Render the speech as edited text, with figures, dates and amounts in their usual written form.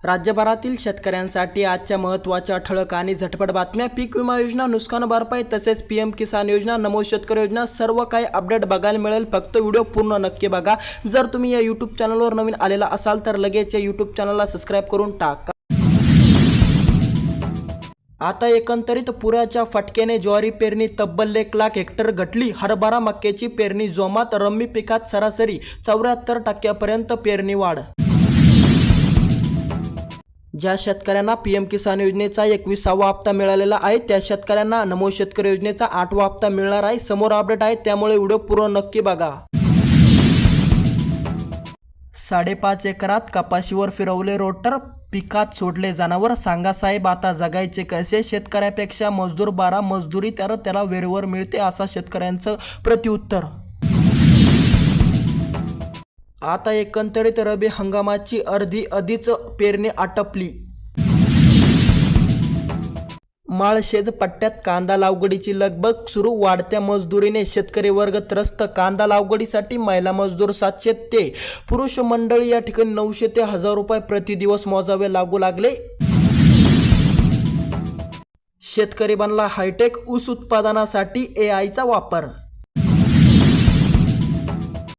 राज्यभरातील शेतकऱ्यांसाठी आजच्या महत्त्वाच्या ठळक आणि झटपट बातम्या. पीक विमा योजना, नुकसान भरपाई तसेच पीएम किसान योजना, नमो शेतकरी योजना, सर्व काही अपडेट बघायला मिळेल. फक्त व्हिडिओ पूर्ण नक्की बघा. जर तुम्ही या यूट्यूब चॅनलवर नवीन आलेला असाल तर लगेच या यूट्यूब चॅनलला सबस्क्राईब करून टाका. आता एकंदरीत पुराच्या फटक्याने ज्वारी पेरणी तब्बल 1,00,000 हेक्टर घटली. हरभरा मक्याची पेरणी जोमात. रब्बी पिकात सरासरी 74% पेरणी वाढ. ज्या शेतकऱ्यांना पीएम किसान योजनेचा 21वा हप्ता मिळालेला आहे त्या शेतकऱ्यांना नमो शेतकरी योजनेचा 8वा हप्ता मिळणार आहे. समोर अपडेट आहे, त्यामुळे व्हिडिओ पूर्ण नक्की बघा. 5.5 एकरात कपाशीवर फिरवले रोटर, पिकात सोडले जनावर. सांगा साहेब आता जगायचे कसे? शेतकऱ्यापेक्षा मजदूर 12, मजदुरी तर त्याला वेळेवर मिळते, असा शेतकऱ्यांचं प्रत्युत्तर. आता एकंदरीत रब्बी हंगामाची आधीच पेरणी आटपली. माळशेज पट्ट्यात कांदा लागवडीची लगबग सुरू. वाढत्या मजुरीने शेतकरी वर्ग त्रस्त. कांदा लागवडीसाठी महिला मजदूर 700 ते पुरुष मंडळी या ठिकाणी 900 ते 1000 रुपये प्रति दिवस मोजावे लागू लागले. शेतकरी बनला हायटेक. ऊस उत्पादनासाठी AI चा वापर.